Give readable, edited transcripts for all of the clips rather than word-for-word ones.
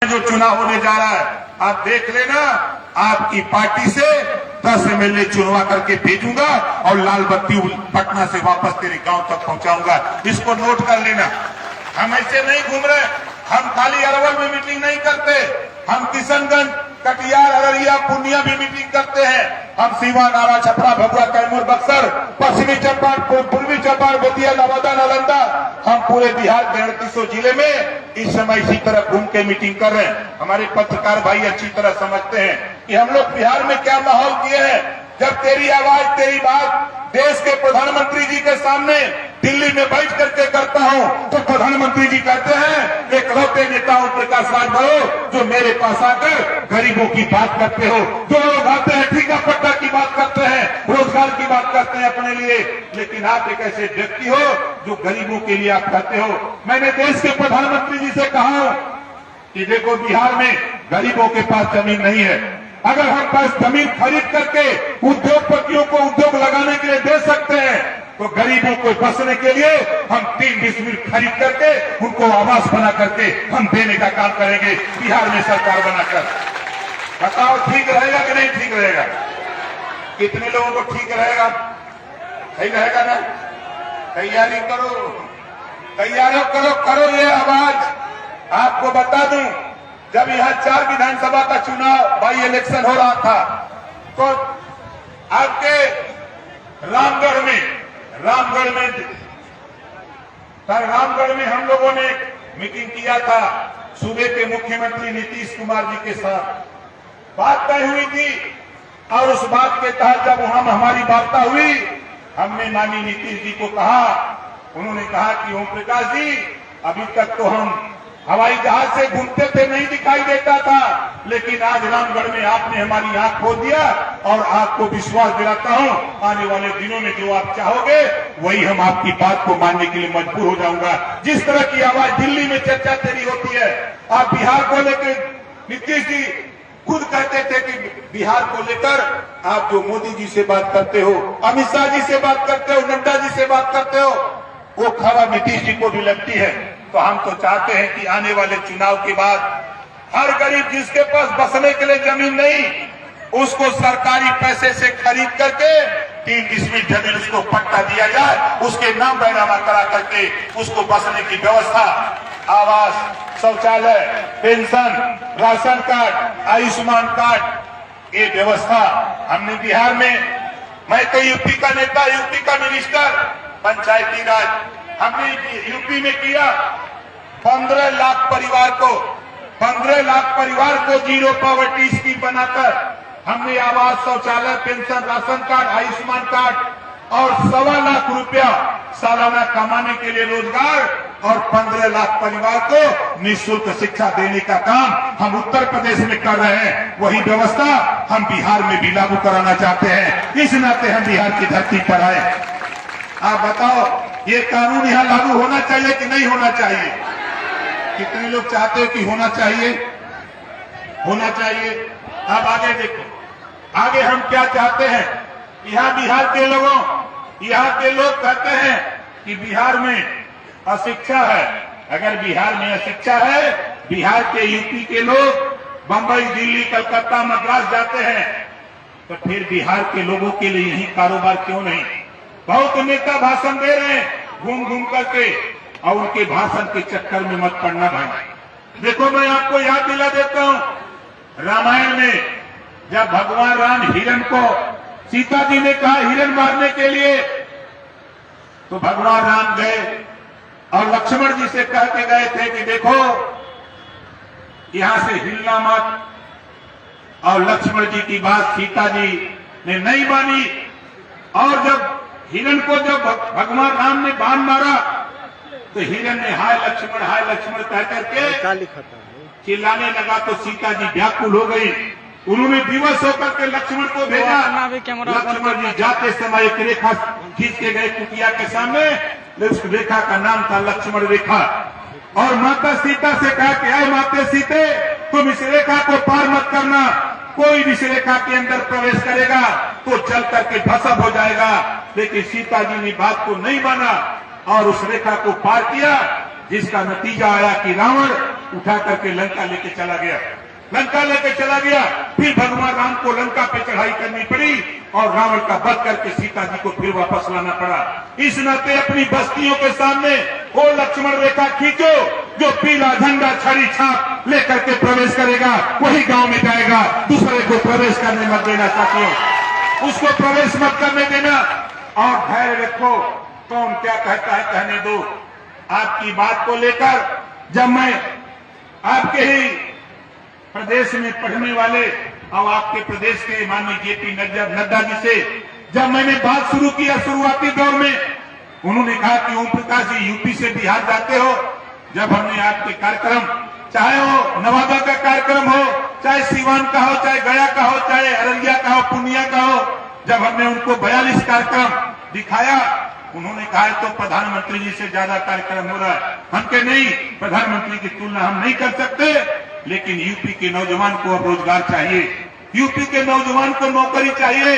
जो चुनाव होने जा रहा है आप देख लेना, आपकी पार्टी से 10 MLA चुनवा करके भेजूंगा और लाल बत्ती पटना से वापस तेरे गांव तक पहुंचाऊंगा। इसको नोट कर लेना। हम ऐसे नहीं घूम रहे, हम खाली अरवल में मीटिंग नहीं करते, हम किशनगंज, कटिहार, अररिया, पूर्णिया भी मीटिंग करते हैं। हम सीवान, नारा, छपरा, भभुआ, कैमूर, बक्सर, पश्चिमी चंपारण, पूर्वी चंपारण, बेतिया, नवादा, नालंदा, हम पूरे बिहार के 38 जिले में इस समय इसी तरह घूम के मीटिंग कर रहे हैं। हमारे पत्रकार भाई अच्छी तरह समझते हैं कि हम लोग बिहार में क्या माहौल किए हैं। जब तेरी आवाज, तेरी बात देश के प्रधानमंत्री जी के सामने दिल्ली में बैठ करके करता हूं तो प्रधानमंत्री जी कहते हैं एकलौते नेता ओम प्रकाश राजभर जो मेरे पास आकर गरीबों की बात करते हो। जो लोग आते हैं ठीका पट्टा की बात करते हैं, रोजगार की बात करते हैं अपने लिए, लेकिन आप एक ऐसे व्यक्ति हो जो गरीबों के लिए आप कहते हो। मैंने देश के प्रधानमंत्री जी से कहा कि देखो बिहार में गरीबों के पास जमीन नहीं है, अगर हम पास जमीन खरीद करके उद्योगपतियों को उद्योग लगाने के लिए दे सकते हैं तो गरीबों को बसने के लिए हम 3 डिसमिल खरीद करके उनको आवास बना करके हम देने का काम करेंगे बिहार में सरकार बनाकर। बताओ ठीक रहेगा कि नहीं ठीक रहेगा? कितने लोगों को ठीक रहेगा? सही रहेगा ना? तैयारी करो, तैयारी करो ये आवाज। आपको बता दूं, जब यहाँ 4 विधानसभा का चुनाव बाई इलेक्शन हो रहा था तो आपके रामगढ़ में हम लोगों ने मीटिंग किया था सूबे के मुख्यमंत्री नीतीश कुमार जी के साथ। बात तय हुई थी और उस बात के तहत जब वहां हमारी वार्ता हुई, हमने माननीय नीतीश जी को कहा, उन्होंने कहा कि ओम प्रकाश जी अभी तक तो हम हवाई जहाज से घूमते थे नहीं दिखाई देता था, लेकिन आज रामगढ़ में आपने हमारी आंख खोल दिया और आपको विश्वास दिलाता हूं आने वाले दिनों में जो आप चाहोगे वही हम आपकी बात को मानने के लिए मजबूर हो जाऊंगा। जिस तरह की आवाज दिल्ली में चर्चा तेरी होती है, आप बिहार को लेकर नीतीश जी खुद कहते थे कि बिहार को लेकर आप जो मोदी जी से बात करते हो, अमित शाह जी से बात करते हो, नड्डा जी से बात करते हो, वो खबर नीतीश जी को भी लगती है। तो हम तो चाहते हैं कि आने वाले चुनाव के बाद हर गरीब जिसके पास बसने के लिए जमीन नहीं उसको सरकारी पैसे से खरीद करके 3 डिसमिल जमीन उसको पट्टा दिया जाए, उसके नाम बैनामा करा करके उसको बसने की व्यवस्था, आवास, शौचालय, pension, ration card, Ayushman card, ये व्यवस्था हमने बिहार में, मैं तो यूपी का नेता, यूपी का मिनिस्टर पंचायती राज, हमने यूपी में किया। 15 लाख परिवार को जीरो पॉवर्टी स्कीम बनाकर हमने आवास, शौचालय, pension, ration card, Ayushman card और 1.25 लाख रुपया सालाना कमाने के लिए रोजगार और 15 लाख परिवार को निःशुल्क शिक्षा देने का काम हम उत्तर प्रदेश में कर रहे हैं। वही व्यवस्था हम बिहार में भी लागू कराना चाहते हैं। इस नाते हम बिहार की धरती पर आए। आप बताओ ये कानून यहाँ लागू होना चाहिए कि नहीं होना चाहिए? कितने लोग चाहते हो कि होना चाहिए? होना चाहिए। अब आगे देखो, आगे हम क्या चाहते हैं। यहाँ बिहार के लोग कहते हैं कि बिहार में अशिक्षा है। अगर बिहार में अशिक्षा है, बिहार के यूपी के लोग बंबई, दिल्ली, कलकत्ता, मद्रास जाते हैं, तो फिर बिहार के लोगों के लिए यही कारोबार क्यों नहीं? बहुत नेता भाषण दे रहे हैं घूम घूम करके, और उनके भाषण के चक्कर में मत पड़ना भाई। देखो मैं आपको याद दिला देता हूं, रामायण में जब भगवान राम हिरण को, सीता जी ने कहा हिरण मारने के लिए, तो भगवान राम गए और लक्ष्मण जी से कह के गए थे कि देखो यहां से हिलना मत। और लक्ष्मण जी की बात सीता जी ने नहीं मानी, और जब हिरण को जब भगवान राम ने बाण मारा तो हिरण ने हाय लक्ष्मण कह करके चिल्लाने लगा, तो सीता जी व्याकुल हो गई। उन्होंने विवश होकर के लक्ष्मण को भेजा। लक्ष्मण जी जाते समय एक रेखा खींच के गए कुटिया के सामने, उस रेखा का नाम था लक्ष्मण रेखा। और माता सीता से कहा कि आए माते सीते, तुम इस रेखा को पार मत करना, कोई भी इस रेखा के अंदर प्रवेश करेगा तो जल करके भस्म हो जाएगा। लेकिन सीता जी ने बात को नहीं माना और उस रेखा को पार किया, जिसका नतीजा आया कि रावण उठा करके लंका लेके चला गया। लंका लेके चला गया, फिर भगवान राम को लंका पे चढ़ाई करनी पड़ी और रावण का वध करके सीता जी को फिर वापस लाना पड़ा। इस नाते अपनी बस्तियों के सामने वो लक्ष्मण रेखा खींचो, जो पीला झंडा छड़ी छाप लेकर के प्रवेश करेगा वही गांव में जाएगा। दूसरे को प्रवेश करने मत देना साथियों, उसको प्रवेश मत करने देना। और धैर्य रखो, कौन क्या कहता है कहने दो। आपकी बात को लेकर जब मैं आपके ही प्रदेश में पढ़ने वाले और आपके प्रदेश के माननीय जेपी नड्डा जी से जब मैंने बात शुरू किया शुरुआती दौर में, उन्होंने कहा कि ओम प्रकाश जी यूपी से बिहार जाते हो। जब हमने आपके कार्यक्रम, चाहे वो नवादा का कार्यक्रम हो, चाहे सीवान का हो, चाहे गया का हो, चाहे अररिया का हो, पूर्णिया का हो, जब हमने उनको 42 कार्यक्रम दिखाया, उन्होंने कहा तो प्रधानमंत्री जी से ज्यादा कार्यक्रम हो रहा है। हम के नहीं, प्रधानमंत्री की तुलना हम नहीं कर सकते, लेकिन यूपी के नौजवान को अब रोजगार चाहिए, यूपी के नौजवान को नौकरी चाहिए।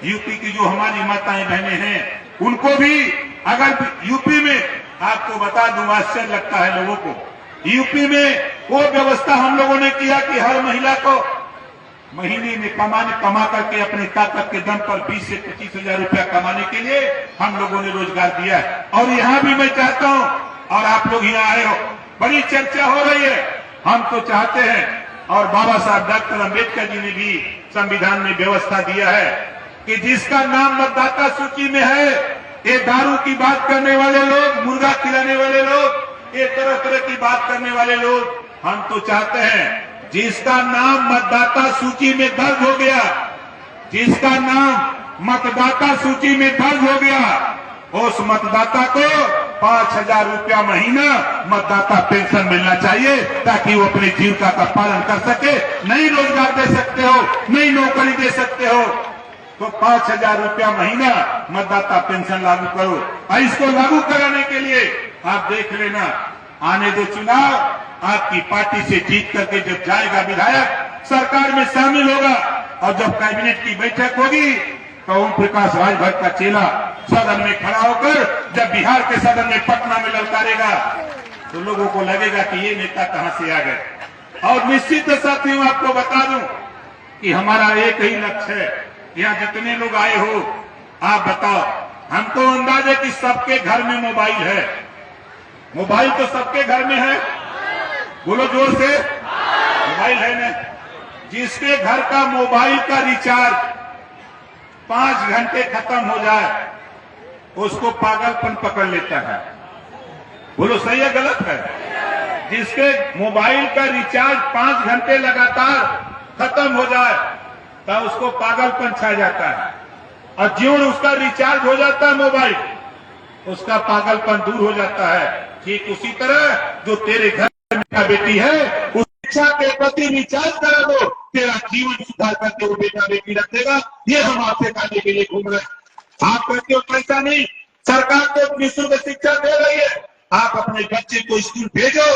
यूपी की जो हमारी माताएं बहनें हैं उनको भी, अगर यूपी में आपको बता दूं, आश्चर्य लगता है लोगों को, यूपी में वो व्यवस्था हम लोगों ने किया कि हर महिला को महीने में कमा करके अपने ताकत के दम पर 20 से 25 हजार रुपया कमाने के लिए हम लोगों ने रोजगार दिया है। और यहाँ भी मैं चाहता हूँ, और आप लोग यहाँ आए हो, बड़ी चर्चा हो रही है, हम तो चाहते हैं, और बाबा साहब डॉक्टर अम्बेडकर जी ने भी संविधान में व्यवस्था दिया है कि जिसका नाम मतदाता सूची में है, ये दारू की बात करने वाले लोग, मुर्गा खिलाने वाले लोग, ये तरह तरह की बात करने वाले लोग, हम तो चाहते हैं जिसका नाम मतदाता सूची में दर्ज हो गया, जिसका नाम मतदाता सूची में दर्ज हो गया, उस मतदाता को 5,000 रुपया महीना मतदाता पेंशन मिलना चाहिए, ताकि वो अपनी जीविका का पालन कर सके। नहीं रोजगार दे सकते हो, नहीं नौकरी दे सकते हो, तो 5,000 रुपया महीना मतदाता पेंशन लागू करो। और इसको लागू कराने के लिए आप देख लेना, आने दो चुनाव, आपकी पार्टी से जीत करके जब जाएगा विधायक, सरकार में शामिल होगा, और जब कैबिनेट की बैठक होगी तो ओम प्रकाश राजभर का चेला सदन में खड़ा होकर जब बिहार के सदन में पटना में ललकारेगा, तो लोगों को लगेगा कि ये नेता कहां से आ गए। और निश्चित साथियों आपको बता दूं कि हमारा एक ही लक्ष्य है। यहाँ जितने लोग आए हो, आप बताओ, हमको अंदाज है कि सबके घर में मोबाइल है। मोबाइल तो सबके घर में है, बोलो जोर से, मोबाइल है ना। जिसके घर का मोबाइल का रिचार्ज 5 घंटे खत्म हो जाए, उसको पागलपन पकड़ लेता है। बोलो सही है गलत है? जिसके मोबाइल का रिचार्ज 5 घंटे लगातार खत्म हो जाए तो उसको पागलपन छा जाता है, और ज्यों उसका रिचार्ज हो जाता है मोबाइल, उसका पागलपन दूर हो जाता है। ठीक उसी तरह जो तेरे घर में बेटी है, उस शिक्षा के प्रति रिचार्ज करा दो, तेरा जीवन सुधार करके वो बेटा बेटी रखेगा। ये हम आपसे कहने के लिए घूम रहे हैं। आप कहते हो पैसा नहीं, सरकार तो निःशुल्क शिक्षा दे रही है, आप अपने बच्चे को स्कूल भेजो।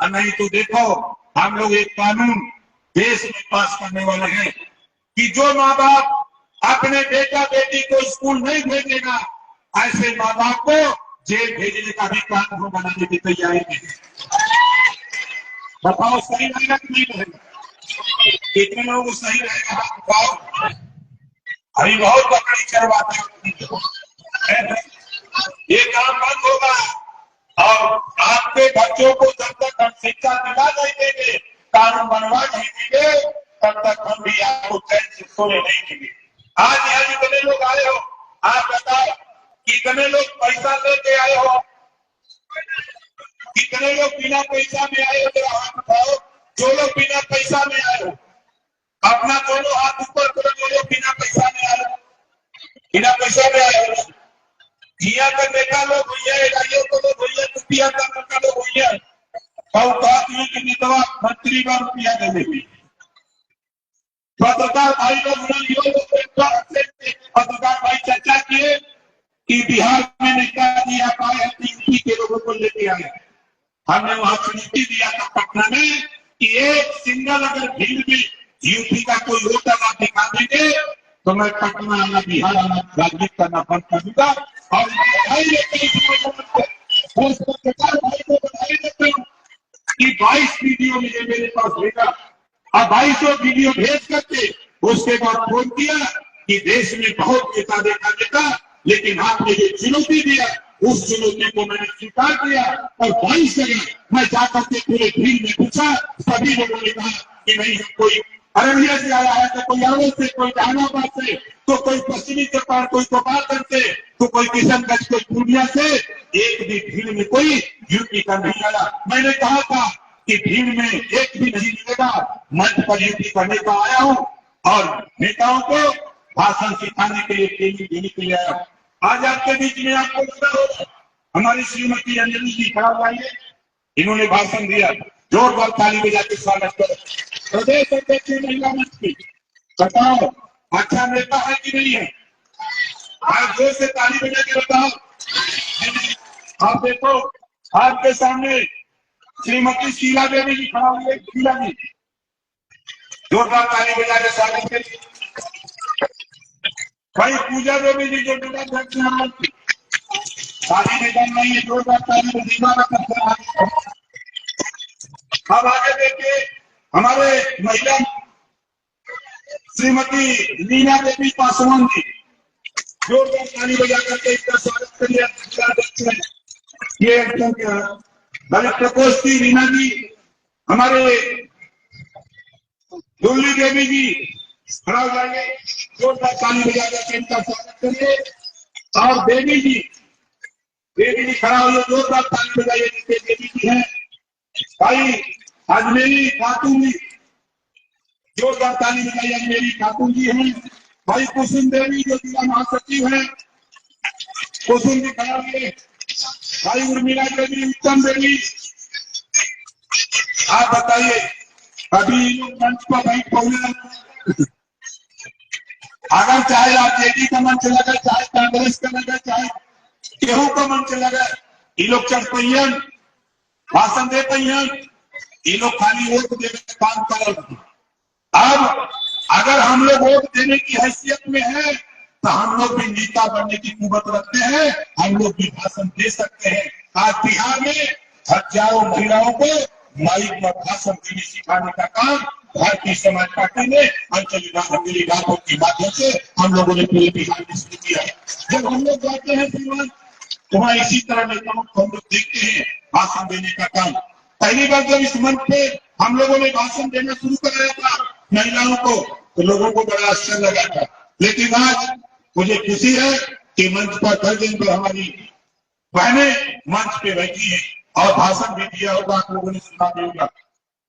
और नहीं तो देखो, हम लोग एक कानून देश में पास करने वाले हैं कि जो माँ बाप अपने बेटा बेटी को स्कूल नहीं भेजेगा, ऐसे माँ बाप को जेल भेजने का भी कानून बनाने की तैयारी में है। बताओ सही रहेगा कि नहीं रहेगा? कितने लोगों को सही रहेगा बताओ? अभी बहुत बकरी चरवाते ये काम बंद होगा, और आपके बच्चों को जब तक हम शिक्षा दिला नहीं देंगे, कानून बनवा नहीं देंगे, तब तक हम भी आपको चैन से सोने नहीं देंगे। आज यहाँ जितने लोग आए हो, आप बताओ कितने लोग पैसा लेके आए हो, कितने लोग बिना पैसा में आए हो? जरा हाथ उठाओ जो लोग बिना पैसा में आए हो, अपना दोनों हाथ ऊपर करो जो लोग बिना पैसा में आए हो। बिना पैसा में आए हो, जिया का नेता लोग भैया, इलाइयों को लोग भैया, रुपया का लोग भैया, और की नेता मंत्री का रुपया देने की पत्रकार भाई लोग पत्रकार भाई चर्चा किए कि बिहार में नेताजी आप आए हैं, यूपी के लोगों को लेके आए। हमने वहां चुनौती दिया था पटना में कि एक सिंगल अगर भीड़ में यूपी का कोई वोटर आप दिखा देंगे तो मैं पटना आना, बिहार आना, राजनीति करना बंद कर दूंगा। और पत्रकार भाई को बधाई देता हूँ कि 22 वीडियो मुझे मेरे पास भेजा। अब 22 वीडियो भेज करके उसके बाद फोन किया कि देश में बहुत नेता देखा नेता, लेकिन आपने जो चुनौती दिया उस चुनौती को मैंने स्वीकार किया। और 22 जगह मैं जाकर के पूरे भीड़ में पूछा, सभी लोगों ने कहा कि नहीं, हम कोई अररिया से आया है, तो कोई अरवल से, कोई जहानाबाद से, तो कोई पश्चिमी चंपारण, कोई गोपालगंज से, तो कोई किशनगंज, कोई पूर्णिया से, एक भी भीड़ में कोई यूपी का नहीं आया। मैंने कहा था कि भीड़ में एक भी नहीं मिलेगा, मंच पर यूपी का नेता आया हूं और नेताओं को भाषण सिखाने के लिए, ट्रेनिंग देने के लिए आया। आज आपके बीच में आपको लगा होगा हमारी श्रीमती अंजलि जी खड़ा हुई, इन्होंने भाषण दिया, जोरदार ताली बजा के स्वागत करो। प्रदेश अध्यक्ष महिला मंच की, बताओ अच्छा नेता है कि नहीं है? आज जोर से ताली बजा के बताओ। आप देखो आपके सामने श्रीमती शीला देवी जी खड़ा हुई है, शीला जी, जोरदार ताली बजा के स्वागत करिए। भाई पूजा देवी जी जो जिलाध्यक्ष हैं, ताली निकल नहीं है, जोरदार ताली बजा। अब आगे देखिए हमारे महिला श्रीमती लीना देवी पासवान जी, जोरदार ताली बजा करके इसका स्वागत करिए। ये दलित प्रकोष्ठ की रीना जी, हमारे दुल्ली देवी जी खड़ा हो जाएंगे, जोरदार ताली बजा करके इनका स्वागत करिए। और देवी जी खड़ा हो, जोरदार ताली बजाइए जिसके देवी जी हैं। भाई अजमेरी खातून जी, जोरदार ताली बजाइए, अजमेरी खातून जी हैं। भाई कुसुम देवी जो जिला महासचिव है, कुसुम जी खड़ा हुए। भाई उर्मिला देवी, उत्तम देवी, आप बताइए अभी लोग मंच पर बैठ पहुंचे, अगर चाहे आरजेडी का मंच लगा, चाहे कांग्रेस का लगा, चाहे केहू का मंच लगा, ये लोग चढ़ पहियन, भाषण दे पहियन, ये लोग खाली वोट देने का काम कर। अब अगर हम लोग वोट देने की हैसियत में है तो हम लोग भी नेता बनने की कुवत रखते हैं, हम लोग भी भाषण दे सकते हैं। आज बिहार में हजारों महिलाओं को माइक में भाषण देने सिखाने का काम भारतीय समाज पार्टी ने अंजलि राघव के माध्यम से हम लोगों ने पूरे बिहार में शुरू किया है। जब हम लोग जाते हैं श्रीमान, तो वहां इसी तरह नेताओं को हम लोग देखते हैं भाषण देने का काम। पहली बार जब इस मंच पे हम लोगों ने भाषण देना शुरू कराया था महिलाओं को, तो लोगों को बड़ा आश्चर्य लगा था। लेकिन आज मुझे खुशी है कि मंच पर दर्जन पर हमारी बहनें मंच पे बैठी हैं और भाषण भी दिया होगा, आप लोगों ने सुना भी होगा।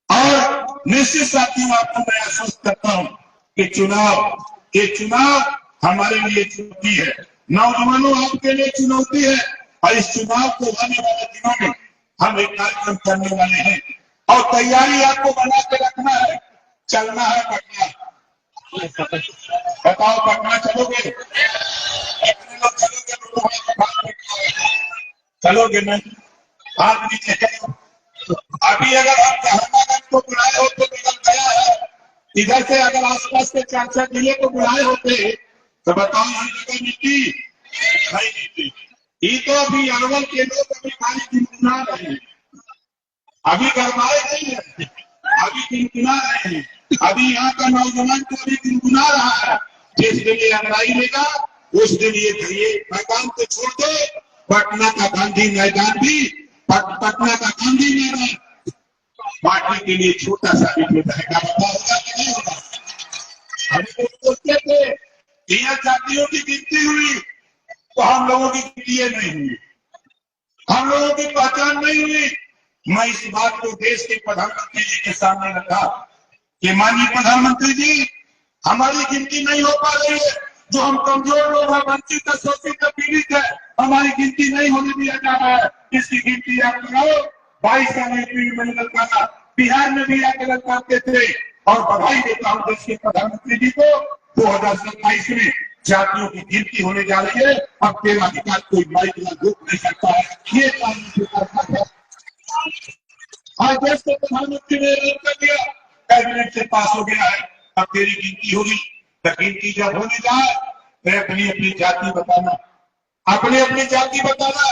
और निश्चित साथियों, आपको मैं आश्वस्त करता हूं कि चुनाव हमारे लिए चुनौती है, नौजवानों आपके लिए चुनौती है। और इस चुनाव को आने वाले दिनों में हम एक कार्यक्रम करने वाले हैं और तैयारी आपको बना के रखना है। चलना है पटना, बताओ पटना चलोगे? चलोगे नहीं? हाथ नीचे करो। अभी अगर हम जहानाबाद को बुलाए होते तो निकल गया है, इधर से अगर आसपास के 4-4 जिले को बुलाए होते तो बताओ यहाँ जगह मिलती नहीं मिलती। ये तो अभी अरवल के लोग अभी खाली गुनगुना रहे हैं, अभी गरमाए नहीं है, अभी गुनगुना रहे हैं। अभी यहाँ का नौजवान तो अभी गुनगुना रहा है, जिस दिन ये अंगड़ाई लेगा उस दिन ये मैदान को छोड़ दो। पटना का गांधी मैदान भी, पटना का गांधी मैदान पार्टी के लिए छोटा सा भी हो जाएगा। होगा कि नहीं होगा? हम लोग सोचते थे कि यहाँ जातियों की गिनती हुई तो हम लोगों की गिनती नहीं हुई, हम लोगों की पहचान नहीं हुई। मैं इस बात को देश के प्रधानमंत्री जी के सामने रखा कि माननीय प्रधानमंत्री जी, हमारी गिनती नहीं हो पा रही है, जो हम कमजोर लोग हैं, वंचित, शोषित, पीड़ित है, हमारी गिनती नहीं होने दिया जा रहा है। इसकी गिनती आप कराओ। 22 साल यूपी में ललकारा, बिहार में भी आके ललकाते थे। और बधाई देता हूँ देश के प्रधानमंत्री जी को, 2027 में जातियों की गिनती होने जा रही है। अब तेरा अधिकार कोई माइक ना रोक नहीं सकता है, ये काम आज देश के प्रधानमंत्री ने ऐलान कर दिया, कैबिनेट से पास हो गया है, अब तेरी गिनती होगी। तो गिनती जब होने जाए तो अपनी अपनी जाति बताना, अपनी अपनी जाति बताना।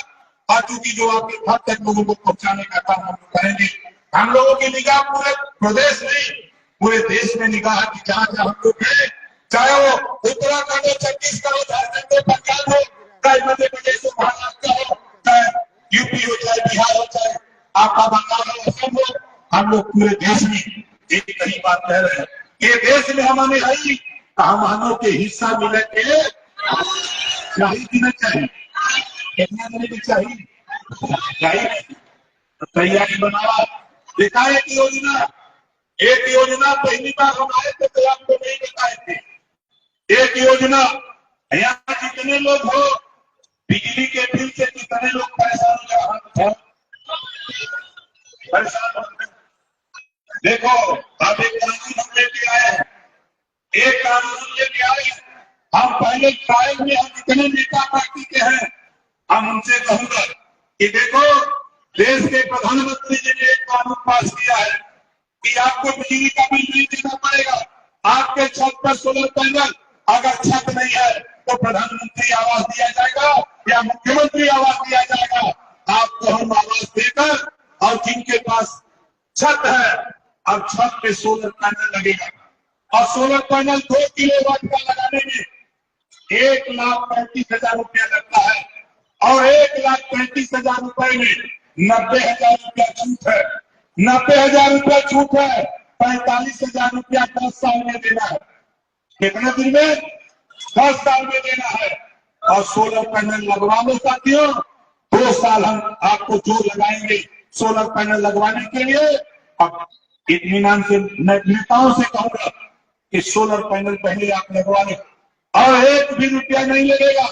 और चूंकि जो आपके घर तक लोगों को पहुंचाने का काम हम करेंगे, हम लोगों की निगाह पूरे प्रदेश नहीं, पूरे देश में निगाह की जहां जहां हम लोग हैं, चाहे वो उत्तराखंड हो, छत्तीसगढ़ हो, झारखंड हो, पंजाब हो, चाहे मध्य प्रदेश हो, महाराष्ट्र हो, चाहे यूपी हो, चाहे बिहार हो, चाहे आपका बंगाल हो, असम हो, हम लोग पूरे देश में एक नई बात कह रहे हैं। ये देश में हमारे आई हमनों के हिस्सा मिले के चाहिए कि नहीं चाहिए? कितना मिले के चाहिए? तैयारी बनावा। देखा एक योजना पहली बार हम आए थे तो आपको नहीं बताए थे। एक योजना, यहाँ जितने लोग हो, बिजली के बिल से कितने लोग परेशान हो, परेशान हो। देखो अब एक कानून हम लेके आए हैं, एक कानून लेके आए। हम पहले ट्रायल में हम जितने नेता पार्टी के हैं, हम उनसे कहूंगा कि देखो देश के प्रधानमंत्री जी ने एक कानून पास किया है कि आपको बिजली का बिल नहीं देना पड़ेगा। आपके छत पर सोलर पैनल, अगर छत नहीं है तो प्रधानमंत्री आवास दिया जाएगा या मुख्यमंत्री आवास दिया जाएगा। आपको हम आवास देकर, और जिनके पास छत है, अब छत पे सोलर पैनल लगेगा, और सोलर पैनल 2 किलोवाट का लगाने में 1,35,000 रुपया लगता है, और 1,35,000 रुपए में 90,000 रुपया छूट है। 90,000 रुपया छूट है, 45,000 रुपया 10 साल में देना है। कितने दिन में? 10 साल में देना है। और सोलर पैनल लगवा लो साथियों, 2 साल हम आपको जो लगाएंगे सोलर पैनल लगवाने के लिए। अब इत्मीनान से नेताओं से कहूंगा कि सोलर पैनल पहले आप लगवा लें, और 1 भी रुपया नहीं लगेगा,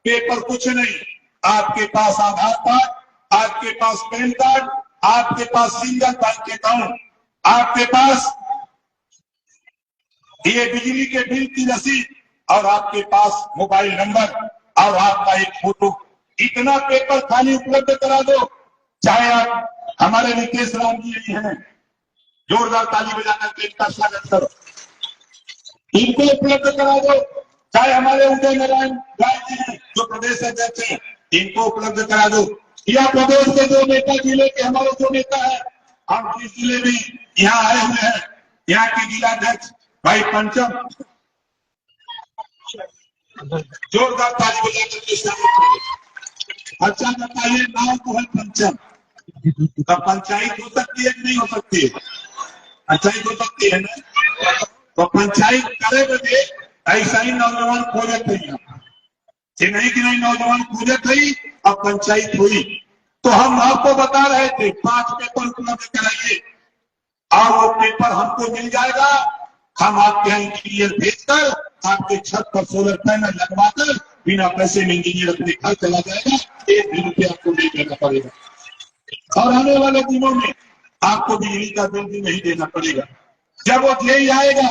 पेपर कुछ नहीं। आपके पास आधार कार्ड, आपके पास पैन कार्ड, आपके पास सिंगल बैंक अकाउंट, आपके पास ये बिजली के बिल की रसीद, और आपके पास मोबाइल नंबर, और आपका एक फोटो। इतना पेपर खाली उपलब्ध करा दो। चाहे आप हमारे नीतीश राम जी हैं, जोरदार ताली बजाकर के इनका स्वागत करो, इनको उपलब्ध करा दो। चाहे हमारे उदय नारायण राय जी हैं, जो प्रदेश अध्यक्ष हैं, इनको उपलब्ध करा दो। या प्रदेश के जो नेता, जिले के हमारे जो नेता है, हम जिस जिले में यहाँ आए हुए हैं, यहाँ के जिलाध्यक्ष भाई पंचम, जोरदार ताली बजाकर के स्वागत करो। अच्छा बताइए, नाम तो है पंचम, तो पंचायत हो सकती है कि नहीं हो सकती है? पंचायत हो सकती है ना? तो पंचायत करे बजे ऐसा ही नौजवान खोजत रही, ये नहीं कि नहीं नौजवान खोजत रही, अब पंचायत हुई। तो हम आपको बता रहे थे 5 पेपर उपलब्ध कराइए, और वो पेपर हमको मिल जाएगा। हम आपके यहाँ इंजीनियर भेजकर आपके छत पर सोलर पैनल लगवाकर बिना पैसे में इंजीनियर अपने घर चला जाएगा। 1 भी रुपया आपको नहीं देना पड़ेगा, और आने वाले दिनों में आपको बिजली का बिल भी नहीं देना पड़ेगा। जब वो ले आएगा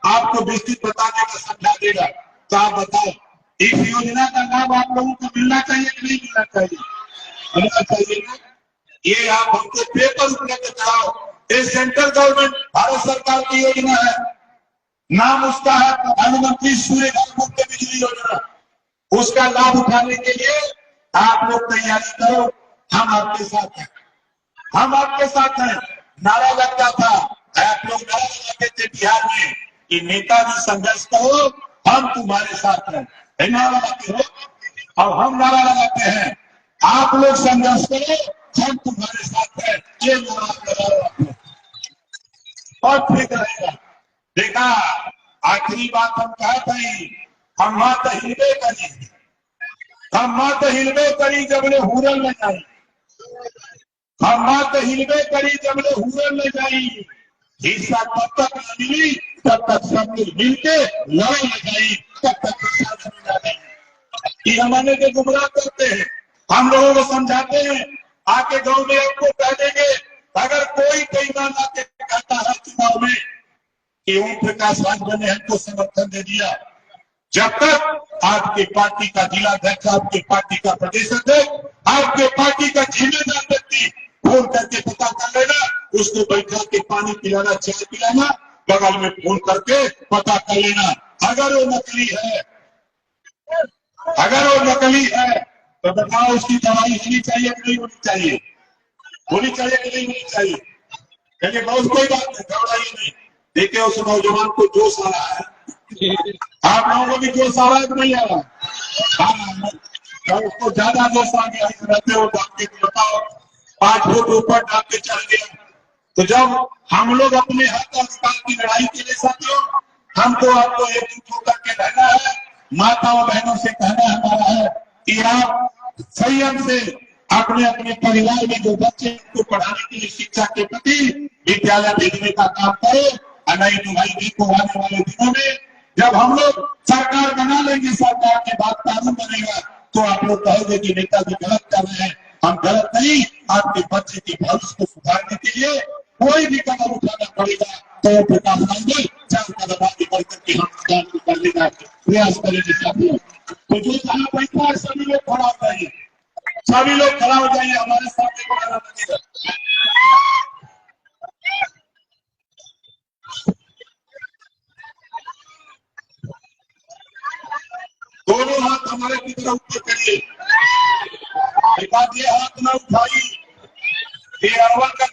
आपको विस्तृत बता देगा, समझा देगा। तो आप बताओ, इस योजना का लाभ आप लोगों को मिलना चाहिए कि नहीं मिलना चाहिए? मिलना चाहिए ना? ये आप हमको पेपर उपलब्ध कराओ। ये सेंट्रल गवर्नमेंट, भारत सरकार की योजना है, नाम उसका है प्रधानमंत्री सूर्य घर मुफ्त बिजली योजना। उसका लाभ उठाने के लिए आप लोग तैयारी करो, हम आपके साथ हैं, हम आपके साथ हैं। नारा लगता था, आप लोग नारा लगाते थे बिहार में कि नेताजी संघर्ष करो, हम तुम्हारे साथ हैं। नारा लगाते हो, और हम नारा लगाते हैं, आप लोग संघर्ष करो, हम तुम्हारे साथ हैं। ये नारा लगाओ और ठीक रहेगा। देखा, आखिरी बात हम कहते हैं, हम मात हिलबे करी, हम मात हिलबे करी जबले हुरल न जाई, हम मात हिलबे करी जबले हुरल न जाई। हिस्सा तब तक न मिली तब तक सब लोग मिलके लड़ाई लगाई, तब तक हिस्सा न मिला नहीं। ये हमारे जो गुमराह करते हैं, हम लोगों को समझाते हैं, आके गांव में आपको कह देंगे, अगर कोई बेईमान आके कहता है चुनाव में कि ओम प्रकाश राजभर ने हमको समर्थन दे दिया, जब तक आपके पार्टी का जिलाध्यक्ष, आपके पार्टी का प्रदेश अध्यक्ष, आपके पार्टी का जिम्मेदार व्यक्ति फोन करके पता कर लेना, उसको बैठा के पानी पिलाना, चाय पिलाना, बगल में फोन करके पता कर लेना। अगर वो नकली है, अगर वो नकली है तो बताओ उसकी दवाई होनी चाहिए कि नहीं होनी चाहिए? होनी चाहिए कि नहीं होनी चाहिए? चलिए बहुत कोई बात नहीं, घबराइए नहीं। देखिए उस नौजवान को जोश आ रहा है, आप लोगों को भी जोश आ रहा है कि नहीं आ रहा? हाँ, तो उसको ज्यादा जोश आ गया, रहते हो डाक के बताओ 5 फुट ऊपर डाक के चल गया। तो जब हम लोग अपने हक अधिकार की लड़ाई के लिए साथियों, हमको आपको एकजुट होकर के रहना है। माताओं बहनों से कहना हमारा है कि आप संयम से अपने अपने परिवार में जो बच्चे को पढ़ाने के लिए शिक्षा के प्रति विद्यालय भेजने का काम करो। और नहीं तो भाई देखो आने वाले दिनों में जब हम लोग सरकार बना लेंगे, सरकार के बाद कानून बनेगा, तो आप लोग कहोगे कि नेताजी गलत कर रहे हैं। हम गलत नहीं, आपके बच्चे के भविष्य को सुधारने के लिए कोई भी कदम उठाना पड़ेगा तो प्रकाश लाएंगे, 4 कदम आगे बढ़ करके हम काम को करने का प्रयास करेंगे साथियों। तो जो जहां बैठा है सभी लोग खड़ा हो जाइए, सभी लोग खड़ा हो जाइए, हमारे सामने बनाना लगेगा। दोनों हाथ हमारे की तरफ ऊपर करिए, एक बात ये हाथ ना उठाइए, ये अरवल का